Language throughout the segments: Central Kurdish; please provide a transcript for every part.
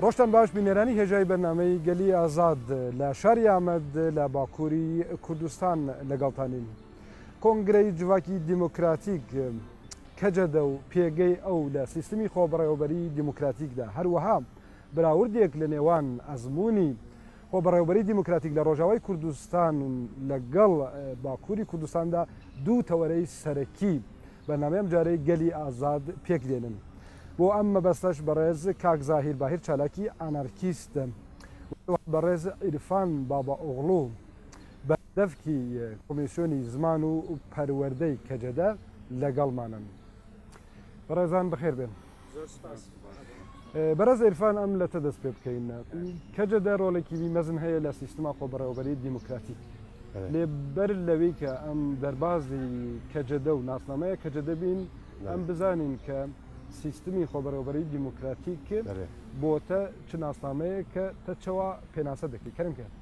ڕۆشتان باش بینێرانی هێژای بەرنامەی گەلی ئازاد لە شاری ئامەد لە باکووری کوردستان لەگەڵتانین. کۆنگرەی جوواکی دیموکراتیک کەجەدە و پێگەی ئەو لە سیستمی خۆبڕێوەبەری دیموکراتیکدا هەروەها براوردێک لە نێوان ئەزمموی خۆبڕێوەبەری دیموکراتیک لە ڕۆژاوای کوردستان لەگەڵ باکووری کوردستاندا دوو تەوەرەی سەرەکی بەرنامەیەم جارەی گەلی ئازاد پێک دێنن. بۆ ئەم مەبەستەش بەڕێز کاک زاهیر باهیر چالاکی ئانارکیستە بەڕێز عیرفان بابا ئۆغڵو بە دەفکی کۆمیسیۆنی زمان و پەروەردەی کەجەدە لەگەڵمانن. بەڕێزان بەخێر بێن. بەڕێز عیرفان ئەم لە تەدەست پێ بکەین. کەجەدە ڕۆڵێکی مەزن هەیە لە سیستما خۆبڕێوەبەری دیموکراتیک. لێبەر لەوەی کە ئەم دەربازی کەجەدە و ناسنامەیە کەجەدە بین ئەم بزانین کە سیستمی خۆبڕێوەبەری دیموکراتیک بۆتە چ ناسنامەیە کە تەچەوە پێناسە دەکەی کەرم کرد.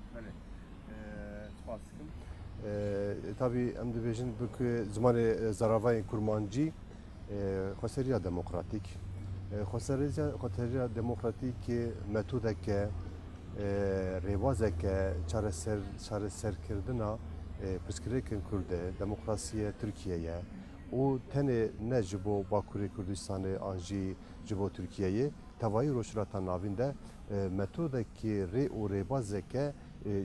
تابی ئەم دەبێژن بکە زمانی زەراڤای کورمانجی خۆسەریە دەموکراتیک خۆسەریە دەموکراتیک مەتودێکە ڕێوازێکە چارەسەرکردنا پرسکرێکن کوردە دەموکراسیە تورکیەیە و tenê ne ji bo Bakurê Kurdistanê an jî ji bo Tirkiyeyê tevayî rojhilata navîn de metodekî rê û rêbazeke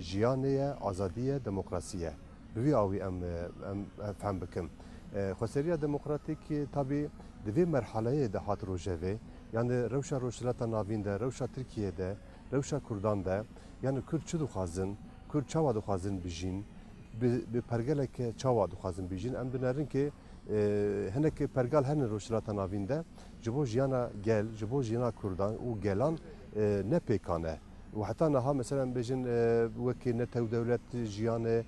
jiyanê ye, azadî ye, demokrasî ye. Bi vî awî em fehm bikim. Xweseriya demokratîk tabî di vê merheleyê de hat rojevê yani rewşa rojhilata navîn de, rewşa Tirkiyeyê de, rewşa Kurdan de yani Kurd çi dixwazin, Kurd çawa dixwazin bijîn, bi pergeleke çawa dixwazin bijîn em dinerin ki hinek pergal hene rojhilata navîn de ji bo jiyana gel, ji bo jiyana Kurdan û gelan ne pêkane. û heta niha mesela bêjin wekî netew dewlet jiyanê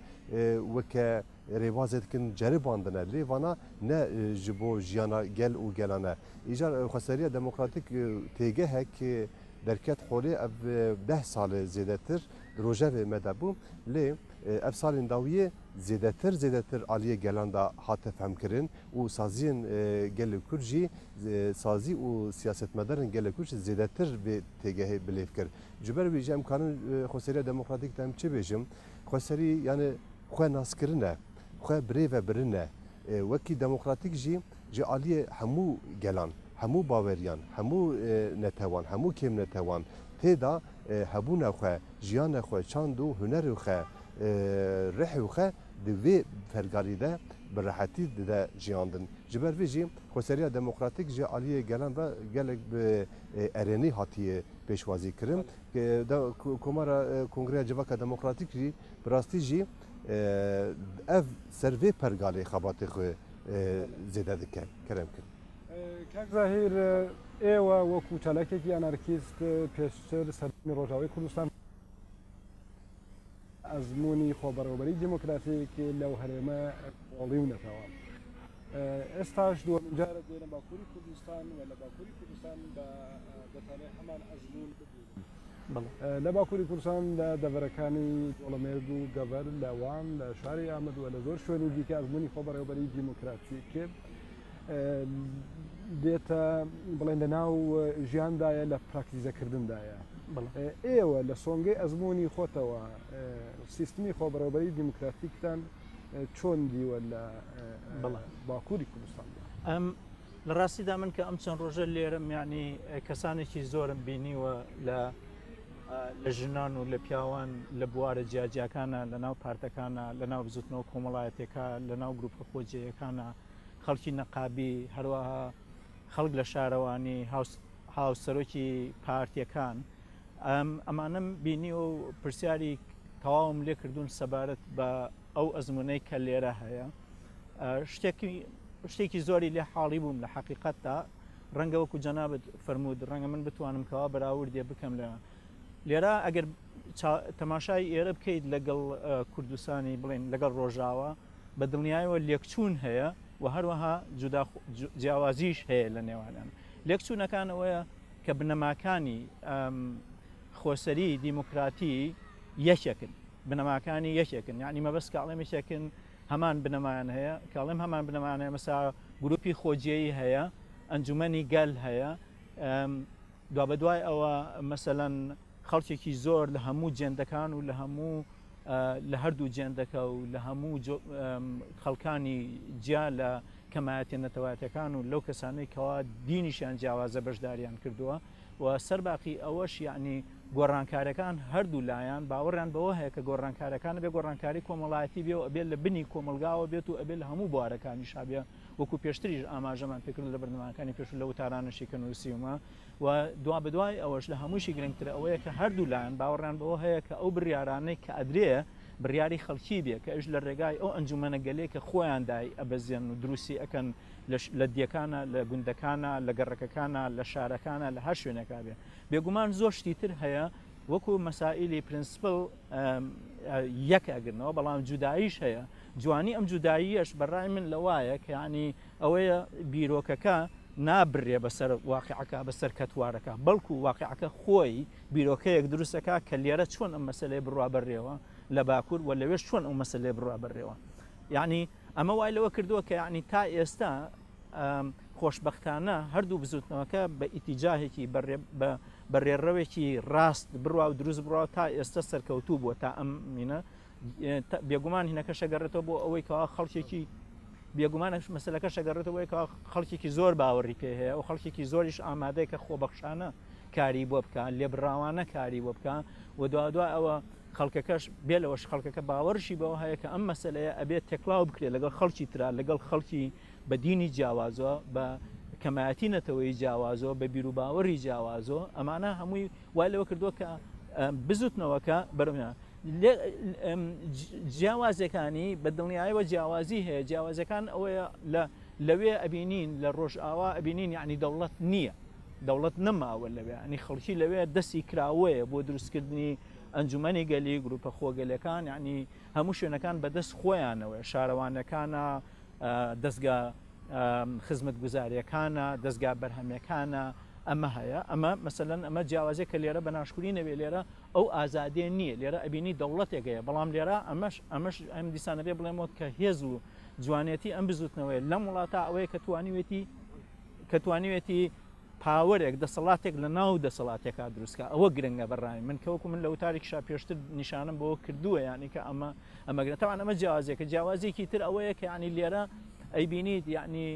weke rêvazê dikin ceribandine lê vana ne ji bo jiyana gel û gelane. Îjar xweseriya demokratîk têgehek derket holê ev 10 salê zêdetir rojevê me de bû lê ev salên dawiyê zêdetir aliyê gelan da hate femkirin û saziyên gelê Kurd jî sazî û siyasetmedarên gelê Kurd zêdetir vê têgehê bilêv kir. Ji ber wî jî em karin xweseriya demokratîk de em çi bêjim xweserî yani xwe naskirine, xwe birêve birine wekî demokratîk jî ji aliyê hemû gelan, hemû baweriyan, hemû netewan, hemû kêm netewan têda hebûna xwe, jiyana xwe, çand û hunerê xwe rihê xwe di vê fergarî de bi rehetî de jiyandin. Ji ber vê jî xweseriya demokratîk ji aliyê gelan ve gelek bi erênî hatiye pêşwazî kirin. Komara Kongreya Civaka Demokratîk jî bi rastî jî ev ser vê pergalê xebatê xwe zêde dike kerem kir. کاک زاهیر ئێوە وەکو چالاکێکی ئانارکیست پێشتر سەردانی ڕۆژاوای کوردستان ئەزمموی خۆبڕێوەبەری دیموکراتیک لەو هەرێمە وەڵیونەتەوە. ئێستاش دووەمین جارە دێنە باکووری کوردستان و لە باکووری کوردستان دەتوانێت هەمان ئەزممون بدوین. لە باکووری کوردستان لە دەڤەرەکانی دۆڵەمێرد و گەڤەر لە وان لە شاری ئامەد و لە زۆر شوێنی دیکە ئەزمموی خۆبڕێوەبەری دیموکراتیک دێتە بڵێن لە ناو ژیاندایە لە پراکتیزەکردندایە. ئێوە لە سۆنگەی ئەزمموی خۆتەوە سیستمی خۆبڕێوەبەری دیموکراتیکتان چۆن دیوە لە باکووری کوردستاندا؟ ئەم لە ڕاستیدا من کە ئەم چەند ڕۆژە لێرەم یعنی کەسانێکی زۆرم بینیوە لە ژنان و لە پیاوان لە بوارە جیاجیاکانە لە ناو پارتەکانە لە ناو بزوتنەوە کۆمەڵایەتێکە لە ناو گروپە خۆجیەکانە خەڵکی نەقابی هەروەها خەڵک لە شارەوانی هاوسەرۆکی پارتیەکان ئەمانم بینی و پرسیاری تەواوم لێ کردوون سەبارەت بە ئەو ئەزمونەی کە لێرە هەیە شتێکی زۆری لێ حاڵی بووم لە حەقیقەتدا ڕەنگە وەکو جەنابەت فەرموود ڕەنگە من بتوانم کەوا بەراوردێ بکەم لێرە ئەگەر تەماشای ئێرە بکەیت لەگەڵ کوردستانی بڵێن لەگەڵ ڕۆژاوە بە دڵنیایەوە لێکچوون هەیە و هەروەها جیاوازیش هەیە لە نێوانیان. لێکچوونەکانەوەیە کە بنەماکانی خۆسەری دیموکراتی یەکێکن، بنەماکانی یەکێکن، یعنی مەبەست کاڵێمێکێکن هەمان بنەمایان هەیە، کاڵێم هەمان بنەمانەیە مەسا گروپی خۆجیایی هەیە، ئەنجومەنی گەل هەیە، دوا بەدوای ئەوە مەسەلەن خەڵکێکی زۆر لە هەموو جێندەکان و لە هەردوو جێندەکە و لە هەموو خەڵکانی جیا لە کەمایەتی نەتەوایەتەکان و لەو کەسانەی کەوا دینیشیان جیاوازە بەشداریان کردووە و سەرباقی ئەوەش یعنی گۆڕانکارەکان هەردوو لایەن باوەڕیان بەوە هەیە کە گۆڕانکارەکان بێ گۆڕانکاری کۆمەڵایەتی بێ و ئەبێت لە بنی کۆمەلگاوە بێت و ئەبێت لە هەموو بوارەکانی شابێ وەکو پێشتریش ئاماژەمان پێکرد لە بەردەمانەکانی پێش لە وتارانەشی کە نووسیومە و دوا بەدوای ئەوەش لە هەمووشی گرنگترە ئەوەیە کە هەردوو لایەن باوەڕیان بەوە هەیە کە ئەو بڕیارانەی کە ئەدرێ بڕیاری خەڵکی بێ کە ئەش لە ڕێگای ئەو ئەنجومەنە گەلەیە کە خۆیان دای ئەبەزیێن و دروستی ئەکەن لە دیەکانە لە گوندەکانە لە گەڕەکەکانە لە شارەکانە لە هەر شوێنێکا بێ بێگومان زۆر شتی تر هەیە وەکو مەسائلی پرینسپل یەک ئەگرنەوە بەڵام جوداییش هەیە جوانی ئەم جوداییەش بەڕای من لەوایە کە ینی ئەوەیە بیرۆکەکە نابڕێ بەسەر واقعەکە بەسەر کەتوارەکە بەڵکو واقعەکە خۆی بیرۆکەیەک دروستەکە کە لێرە چۆن ئەم مەسلەی بڕوا بەڕێوە لە باکوور و لەوێش چۆن ئەو مەسلەی بڕوا بەڕێوە یعنی ئەمە وای لەوە کردووە کە یعنی تا ئێستا خۆشببختانە هەردوو بزوتنەوەکە بە ئیتیجاهێکی بەڕێڕەوێکی ڕاست بڕوا و دروست بڕاوە تا ئێستا سەرکەوتوو بووە تا ئەم مینە بێگومان هینەکە شەگەڕێتەوە بۆ ئەوەی کەوا خەڵکێکی بێگومانە مەسلەکە شەگەڕێتەوەی کە خەڵکێکی زۆر باوەڕی پێ هەیە و خەڵکێکی زۆریش ئامادەیە کە خۆبەخشانە کاری بۆ بکەن لێبراوانە کاری بۆ بکەن و دوای ئەوە خەڵکەکەش بێ لەوەش خەڵکەکە باوەڕشی بەوە هەیە کە ئەم مەسلەیە ئەبێت تێکڵاو بکرێت لەگەڵ خەڵکی ترا لەگەڵ خەڵکی بە دینی جیاوازەوە بە کەمایەتی نەتەوەی جیاوازەوە بە بیر و باوەڕی جیاوازەوە ئەمانە هەمووی وای لەوە کردووە کە بزوتنەوەکە بەرەمە جیاوازەکانی بە دڵنیاییەوە جیاوازی هەیە جیاوازەکان ئەوەیە لەوێ ئەبینین لە ڕۆژئاوا ئەبینین یعنی دەوڵەت نییە دەوڵەت نەماوە لەوێ ئەنی خەڵکی لەوێ دەستی کراوەیە بۆ دروستکردنی ئەنجومەنی گەلی گروپە خۆگەلەکان یعنی هەموو شوێنەکان بەدەست خۆیانەوە شارەوانەکانە دەستگا خزمەت گوزاریەکانە دەستگا بەرهەمەکانە ئەمە هەیە ئەمە مەسەلەن ئەمە جیاوازێک کە لێرە بە ناشکوری نەبێ لێرە ئەو ئازادێ نییە لێرە ئەبینی دەوڵەتێکەیە بەڵام لێرە ئەمەش ئەم دیسانە بێ بڵێمەوە کە هێز و جوانێتی ئەم بزوتنەوەی لەم وڵاتە ئەوەیە کە توانیوێتی پاوەرێک دەسەڵاتێک لە ناو دەسەڵاتێکا دروستکە ئەوە گرنگە بەڕای من کەوەکو من لە وتارێکشا پێشتر نیشانم بۆ کردووە یعنی کە ئەمەگرێتەوە ئەمە جیاوازێکە جیاوازێکی تر ئەوەیە کە ینی لێرە ئەیبینیت یعنی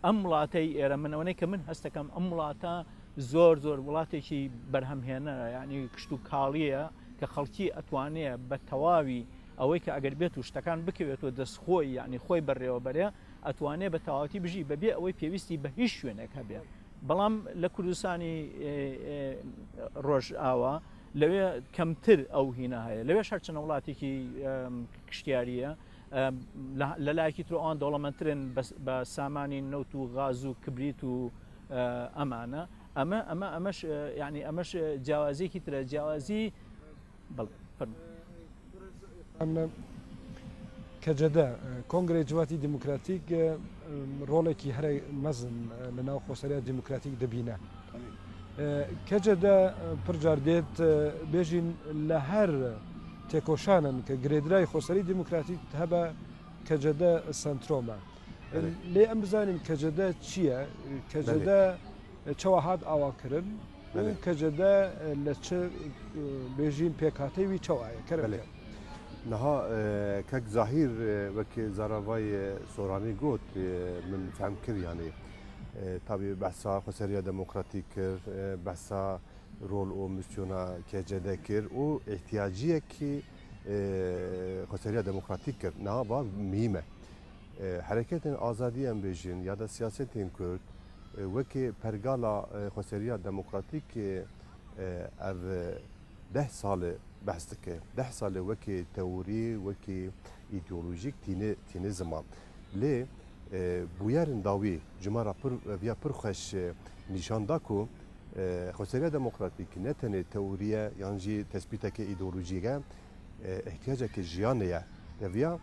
ئەم وڵاتەی ئێرە منەوەی کە من هەستەکەم ئەم وڵاتە زۆر وڵاتێکی بەرهەمهێنە ینی کشت و کاڵیە کە خەڵکی ئەتوانێت بە تەواوی ئەوەی کە ئەگەر بێت و شتەکان بکەوێتەوە دەستخۆی ینی خۆی بەڕێوەبەرێ ئەتوانێت بە تەواوەتی بژی بەبێ ئەوەی پێویستی بە هیچ شوێنێک هەبێت بەڵام لە کوردستانی ڕۆژئاوا لەوێ کەمتر ئەو هینە هەیە لەوێ هەرچەنە وڵاتێکی کشتیاریە لە لایەکی تر ئەوان دەوڵەمەندترن بە سامانی نەوت و غاز و کبریت و ئەمانە ئەمەش ینی ئەمەش جیاوازێکی ترە جیاوازی کەجەدە کۆنگرەی جوواتی دیموکراتیک ڕۆڵێکی هەرە مەزن لە ناو خۆسەریە دیموکراتیک دەبینە کەجەدە پرجار دێت بێژین لە هەر تێکۆشانن کە گرێدرای خۆسەری دیموکراتیک هەبە کەجەدە سنترۆمە لێ ئەم بزانین کەجەدە چییە کەجەدە چەوە هات ئاواکردن و کەجەدە لە چ بێژین پێکاتەوی چاوایە کەرە نها کەک زاهیر وەک زاراڤای سۆرانی گوت من فهم کرد یعنی تابی بەسا خۆسەریە دەموکراتیک کرد بەسا رول و میسیۆنا کەجەدە کرد و احتیاجیەکی خۆسەریە دەموکراتیک کرد نها با میمە حرەکەتên ئازادی ئەم بێژین یا da siyasetên Kurd wekî pergala xweseriya demokratîkê ev 10 salê behs dike 10 salê wekî teorî wekî îdeolojîk tîne ziman lê bûyerên dawî cimara viya pir xweş nîşan da ku xweseriya demokratîk ne tenê teoriye yan jî tespîtekê îdeolojîk e ihtiyacekê jiyanê ye deviya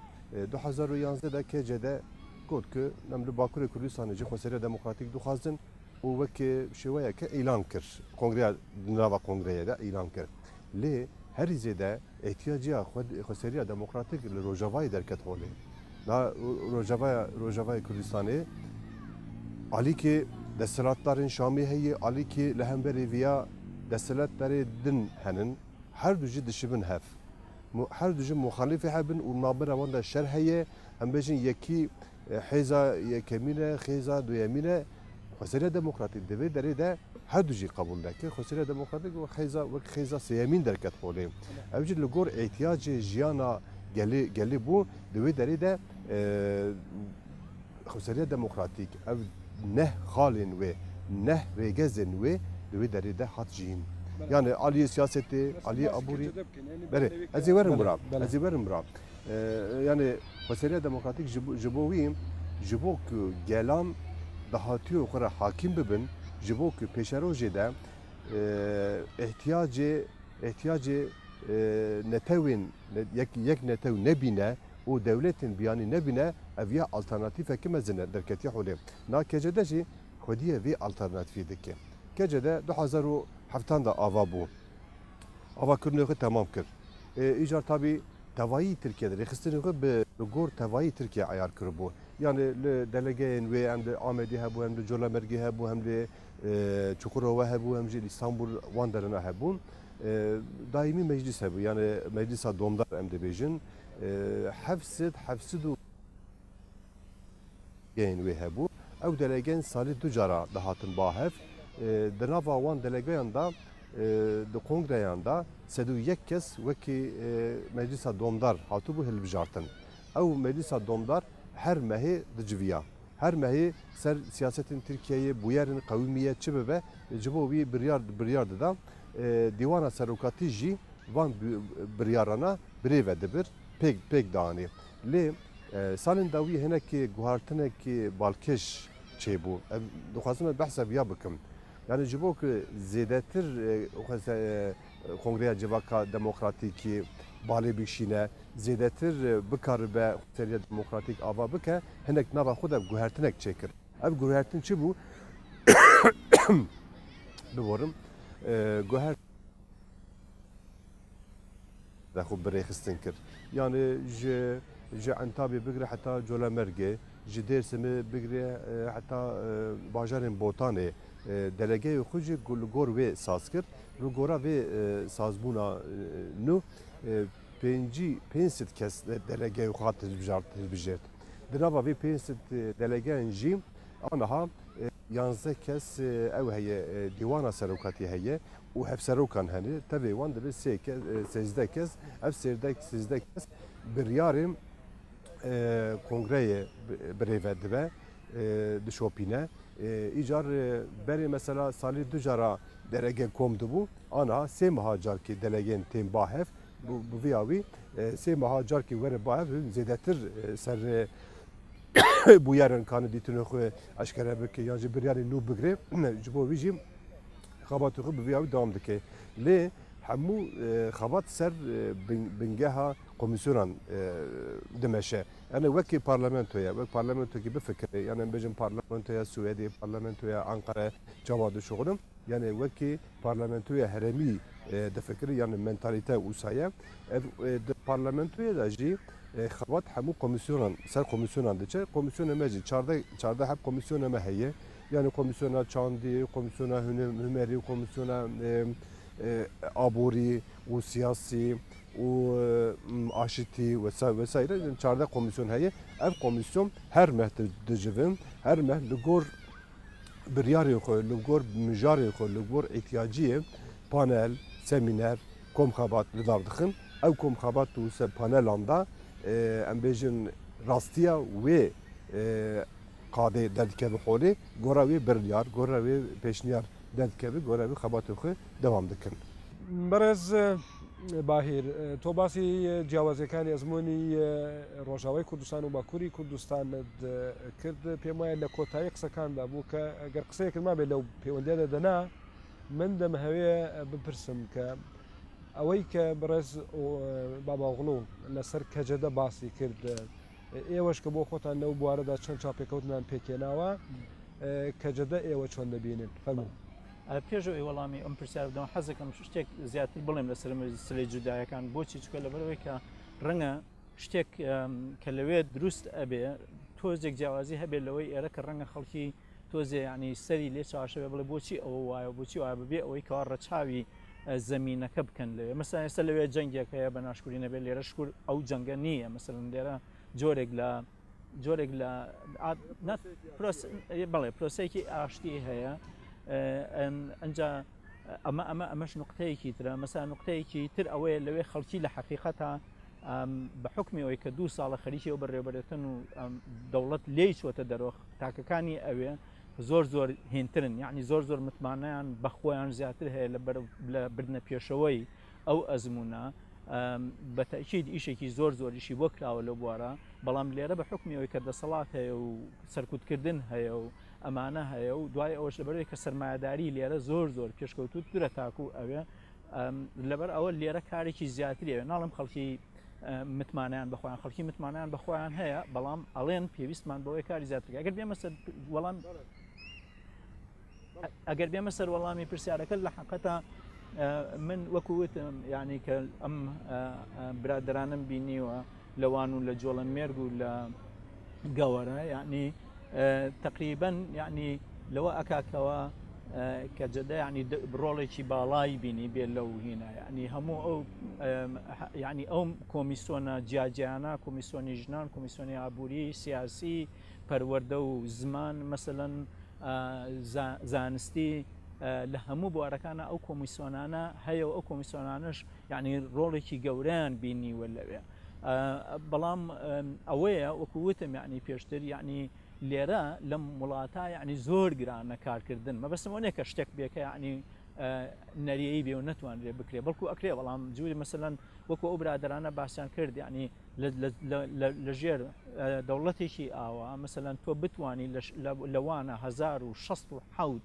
2011 de kêcede got ku em li Bakurê Kurdistanê jî xweseriya demokratîk dixwazin û wekî şêweyeke îlan kir kongreya nava kongreyê de îlan kir lê herî zêde ihtiyaciya xweseriya demokratîk li Rojavayê derket holê Rojavaya Kurdistanê alîkê دەسەڵاتدارên Şamê heye alîkî li hemberî viya دەسەڵاتدارê din henin her du jî dişibin hev her du jî muxalîfê hebin û navbera wan de şer heye em bêjin yekî hêza yekemîne xêza duyemîne Xweseriya Demokratîk di vê derê de her du jî qebûl neke Xweseriya Demokratîk wek xêza sêyemîn derket xolê ev jî li gor ehtiyacê jiyana gelê bû di wê derê de Xweseriya Demokratîk ev neh xalên wê neh rêgezên wê di wê derê de hat jîn yani aliyê siyasetê aliyê aborî berê ez ê werim bira ez ê werim bira yani Xweseriya Demokratîk ji bo wî ji bo ku gelan dahatiyo xwe re hakîm bibin ji bo ku pêşerojê de ehtiyacê netewên yek netew nebîne û dewletên biyanî nebîne ev ya alternatîfekî mezin derketiya holê na kece de jî xwediyê vê alternatîfê dike kece de 2007 da ava bû avakirinê xwe temam kir îcar tabî tevayî Tirkiye'de rêxistinê xwe bi gor tevayî Tirkiye ayar kiribû yani li delegeyên wê em li Amedê hebû hem li Colemergê hebû hem li Çukurova hebû hem jî İstanbul wan derine hebûn daîmî meclis hebû yani meclisa domdar em dibêjin hevsid û yên wê hebû ew delegeyên salî du cara dihatin bahev di nava wan delegeyan da di kongreyan da sedû yek kes wekî meclisa domdar hatibû hilbijartin ew meclisa domdar her mehê diciviya her mehê ser siyasetên Tirkiyeyê bûyerên qewimiye çi bibe ji bo wî biryar dida dîwana serokatî jî van biryarana birêve dibir pêk danî lê salên dawî hinekî guhartinekî balkêş çêbû dixwazim behsa viya bikim yani ji bo ku zêdetir Kongreya Civaka Demokratîkî balê bişîne zêdetir bikaribe Xweseriya Demokratîk ava bike hinek nava xwe de guhertinek çêkir ev guhertin çi bû biborim guher xwe birêxistin kir yani ji Entabê bigire heta Colemergê ji Dêrsimê bigire heta bajarên Botanê delegeyê xwe jî li gor wê saz kir li gora vê sazbûna nû 500 kes delegeyê xwe hat hilbijêrt di nava vê 500 delegeyan jî aniha 11 kes ew heye dîwana serokatî heye û hevserokan henê tevê wan dibe 13 kes ev 13 kes biryarên kongreyê birêve dibe dişopîne îcar berê mesela salî du cara derege kom dibû aniha sê meha carkî delegeyên tên bahev bi vêya wî sê meha carkî were bahev zêdetir ser bûyerên kanî dîtinê xwe eşkere bike yan jî biryarê nû bigire ji bo wî jî xebatê xwe bi vêya wî dewam dike lê hemû xebat ser bingeha komisyonan dimeşe yani wekî parlamentoya wek parlamentokî bifikire yani em bêjin parlamentoya Swêdê parlamentoya Ankara çawa dişoxunim yani wekî parlamentoya heremî difikire yani mentalîte wîsaye ev parlamentoya da jî xebat hemû komisyonan ser komisyonan diçe komisyona me jî çarda hep komisyona me heye yani komisyona çandî komisyona hunerî komisyona aborî û siyasî û aşitî vesaire çarda komisyon heye ev komisyon her meh dicivin her meh li gor biryarê xwe li gor mijarê xwe li gor ehtiyaciyê panel semîner komxebat li dav dixin ev komxebat û se panelan da em bêjin rastiya wê qadê derdikeve xolê gora wê biryar gora wê pêşniyar derdikeve gora wê xebatê xwe dewam dikin بەڕێز باهیر تۆ باسی جیاوازەکانی ئەزمموی ڕۆژاوای کوردستان و باکووری کوردستانت کرد پێم وایە لە کۆتایی قسەکاندا بوو کە ئەگەر قسەیەکردما بێت لەو پەیوەندیانە دەنا من دەمەهەوێ بپرسم کە ئەوەی کە بەڕێز باباغڵوو لەسەر کەجەدە باسی کرد ئێوەش کە بۆ خۆتان لەو بوارەدا چەند چاپێکەوتنان پێکێناوە کەجەدە ئێوە چۆن دەبینن فەرموو پێشەوە وەڵامی ئەم پرسیار بدەم حەزەکەم شتێک زیاتر بڵێم لەسەر سلەی جودایەکان بۆچی چکە لەبەرەوەی کە ڕەنگە شتێک کە لەوێ دروست ئەبێ تۆزێک جیاوازی هەبێت لەوەی ئێرە کە ڕەنگە خەڵکی تۆزێ ینی سەری لێ چاشەوێ بڵێ بۆچی ئەوە وایە بۆچی وایە ببێ ئەوەی کەوا ڕەچاوی زمینەکە بکەن لێ مەسەن ئێستا لەوێ جەنگێک هەیە بە ناشکوری نەبێت لێرە شکور ئەو جەنگە نییە مەسەن لێرە جۆرێک لە بەڵێ پرۆسەیەکی ئاشتی هەیە ئەنجا ئەمەش نقطەیەکی ترە مەسا نقطەیەکی تر ئەوەیە لەوێ خەڵکی لە حەقیقەتە بە حکمی ئەوەی کە 2 ساڵە خەریکی ئەو بەڕێوەبەرێتن و دەوڵەت لێی چۆتە دەرۆخ تاکەکانی ئەوێ زۆر هێنترن یعنی زۆر متمانیان بەخۆیان زیاتر هەیە لە بردنە پێشەوەی ئەو ئەزمونە بە تەکید ئیشێکی زۆریشی بۆ کراوە لەو بوارە بەڵام لێرە بە حکمی ئەوەی کە دەسەڵات هەیە و سەرکوتکردن هەیە و ئەمانە هەیە و دوای ئەوەش لەبەرەوەی کە سەرمایه‌داری لێرە زۆر پێشکەوتوت درە تاکو ئەوێ لەبەر ئەوە لێرە کارێکی زیاتری هەیە ناڵم خەڵکی متمانیان بخۆیان خەڵکی متمانیان بەخۆیان هەیە بەڵام ئەڵێن پێویستمان بەوەی کاری زیاتر ئەگەر بێمە سەر وەڵام ئەگەر بێمە سەر وەڵامی پرسیارەکە لە حقیقەتە من وەکووتم یعنی کە ئەم برادرانم بینیوە لەوان و لە جۆڵەمێرگ و لە گەوەرە یعنی تقریبا یعنی لەوە ئەکاکەوە کە جەدە ینی ڕۆڵێکی باڵای بینی بێت لەو هینە ینی هەموو ئەو ینی ئەو کۆمیسیۆنە جیاجیانە کۆمیسیۆنی ژنان کۆمیسیۆنی ئابووری سیاسی پەروەردە و زمان مەسەلەن زانستی لە هەموو بوارەکانە ئەو کۆمیسیۆنانە هەیە و ئەو کۆمیسیۆنانش ینی ڕۆڵێکی گەورەیان بینیوە لەوێ بەڵام ئەوەیە وەکووتم یعنی پێشتر یعنی لێرە لەم وڵاتە یعنی زۆر گرانە کارکردن مەبەستمەوەیە کە شتێک بێکە یعنی نەریەی بێ و نەتوانرێ بکرێ بەڵکو ئەکرێ بەڵام جووری مەسەلەن وەکو ئەو برادرانە باسییان کرد یعنی لەژێر دەوڵەتێکی ئاوا مەسەلەن تۆ بتانی لەوانە 1607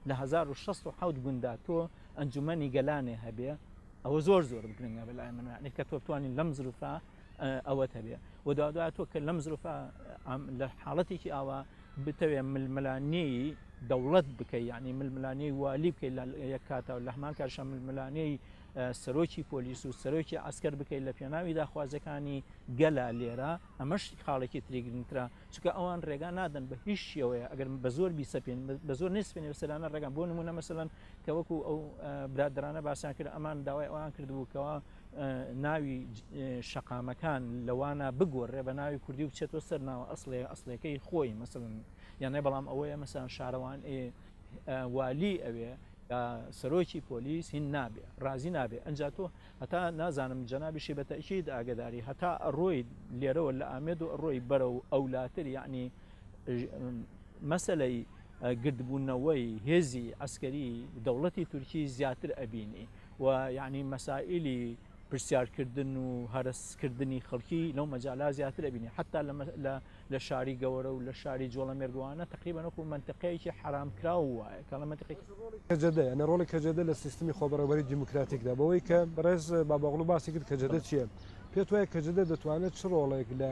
لە 1607 گوندا تۆ ئەنجومەنی گەلانێ هەبێ ئەوە زۆر بگرنگە بەلای من یعنی کە تۆ بتوانین لەم زروفە ئەوەت هەبێ و دوای تۆ کە لەم زروفە لە حاڵەتێکی ئاوا بتەوێ ململانەی دەوڵەت بکەی یعنی ململانەی والی بکەیت لە یەک کاتە و لە هەمان کارشە ململانەی سەرۆکی پۆلیس و سەرۆکی ئاسکەر بکەیت لە پێناوی داخوازەکانی گەلا لێرە ئەمەش خاڵێکی تریگرنگترا چونکە ئەوان ڕێگا نادەن بە هیچ شێوەیە ئەگەر بە زۆر بیسەپێن بە زۆر نسبێنێ بەسەرانە ڕێگان بۆ نمونە مەسەلەن کە وەکو ئەو برادرانە باسییان کرد ئەمان داوای ئەوان کردبووکەوە ناوی شەقامەکان لەوانە بگۆڕێ بە ناوی کوردی و بچێتەوە سەر ناوە ئەسڵەکەی خۆی مەسەلەن یانێ بەڵام ئەوەیە مەسەلەن شارەوان والی ئەوێ سەرۆکی پۆلیس هین نابێ ڕازی نابێ ئەنجا تۆ هەتا نازانم جەنابیشی بە تەئکید ئاگداری هەتا ڕۆی لێرەوە لە ئامێد و ڕۆی بەرە و ئەولاتر یعنی مەسەلەی گردبوونەوەی هێزی ئەسکەری دەوڵەتی تورکی زیاتر ئەبینی و یعنی مەسائلی پرسیارکردن و هەرسکردنی خەڵکی لەو مەجالا زیاتر ئەبینی حتا لە شاری گەوەرە و لە شاری جۆڵەمێردوانە تقریبا وەکو منتقەیەکی حرامکراو وایە کە لە منتقەیەکی کەجەدە یعنی ڕۆڵی کەجەدە لە سیستمی خۆبەڕێوەبەری دیموکراتیکدا بەوەی کە بەڕێز بابەغڵو باسی کرد کەجەدە چییە پێت وایە کەجەدە دەتوانێت چ ڕۆڵێک لە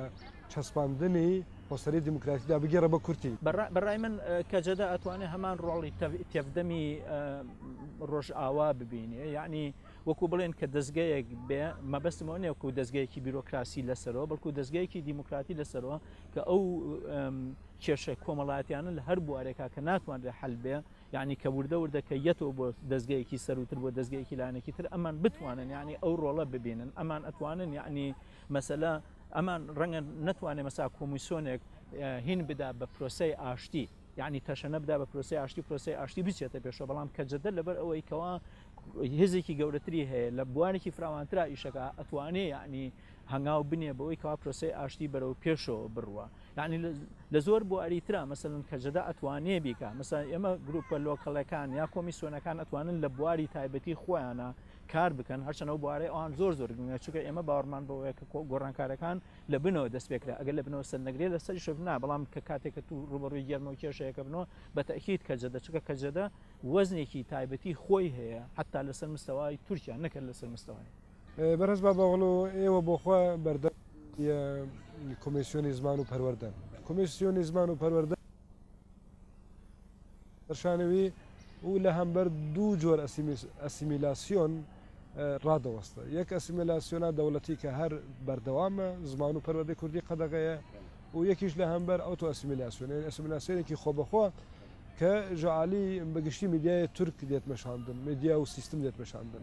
چەسپاندنی خۆسەری دیموکراتیکدا بگێڕە بە کورتی بەڕای من کەجەدە ئەتوانێت هەمان ڕۆڵی تێفدەمی ڕۆژئاوا ببینێ یعنی وەکو بڵێن کە دەستگایەک بێ مەبەستمەوە نیە وەکو دەستگایەکی بیرۆکراسی لەسەرەوە بەڵکو دەستگایەکی دیموکراتی لەسەرەوە کە ئەو کێشە کۆمەڵایەتیانە لە هەر بوارێکا کە ناتوانرێت حەل بێ یعنی کە وردە کە یەتەوە بۆ دەستگایەکی سەروتر بۆ دەستگایەکی لایەنێکی تر ئەمان بتوانن یعنی ئەو ڕۆڵە ببینن ئەمان ئەتوانن یعنی مەسەلە ئەمان ڕەنگە نەتوانێت مەسا کۆمیسیۆنێک هین بدا بە پرۆسەی ئاشتی یعنی تەشەنە بدا بە پرۆسەی ئاشتی بچێتە پێشەوە بەڵام کەجەدە لەبەر ئەوەی کەوا هێزێکی گەورەتری هەیە لە بوارێکی فراوانترا ئیشەکە ئەتوانێ یعنی هەنگاو بنێ بەوەی کەوا پرۆسەی ئاشتی بەرەو پێشەوە بڕوە یعنی لە زۆر بواریترا مەسەلەن کەجەدە ئەتوانێ بیکە مەسەلەن ئێمە گروپە لۆکەڵەکان یا کۆمیسیۆنەکان ئەتوانن لە بواری تایبەتی خۆیانە کار بکەن هەرچەنەوە بوارەی ئەوان زۆر گرنگە چونکە ئێمە باوەڕمان بەوەیە کە گۆڕانکارەکان لە بنەوە دەست پێکرا ئەگەر لە بنەوە سەرنەگرێ لە سەری شەبنا بەڵام کە کاتێککە تو ڕوبەڕووی گەرمە و کێشەیەکە بنەوە بە تەئکید کەجەدە چونکە کەجەدە وەزنێکی تایبەتی خۆی هەیە حتا لەسەر مستەوای تورکیا نەکرد لەسەر مستەوای بەڕێز بابەغڵو ئێوە بۆخوا بەردە کۆمیسیۆنی زمان و پەروەردە کۆمیسیۆنی زمان و پەروەردە دەرشانەوی و لە هەمبەر دوو جۆر ئەسیمیلاسیۆن ڕادەوەستە یەک ئەسیمیلاسیۆنە دەوڵەتی کە هەر بەردەوامە زمان و پەروەردەی کوردی قەدەغەیە و یەکیش لە هەمبەر ئەوتۆ ئەسیمیلاسیۆن ئەسیمیلاسیۆنێکی خۆبەخۆ کە ژعالی بەگشتی میدیای تورک دێت مەشاندن میدیا و سیستم دێت مەشاندن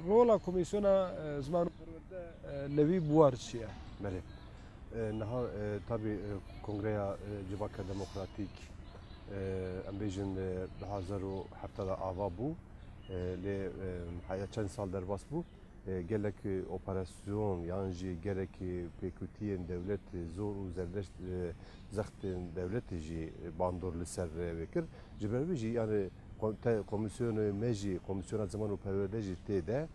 ڕۆڵە کۆمیسیۆنە زمان و پەروەردە لەوی بوار چییە؟ بله نها tabi kongraya civaka demokratik embêjin 2017 ava bû lê haya çend sal derbas bû gelek operasyon yan jî gelek pêkutiyên dewlet zor û zerdeşt zextên devletê jî bandor li ser vê kir ji ber vê jî yani komisyonu me jî komisyona ziman û perwerde jî tê de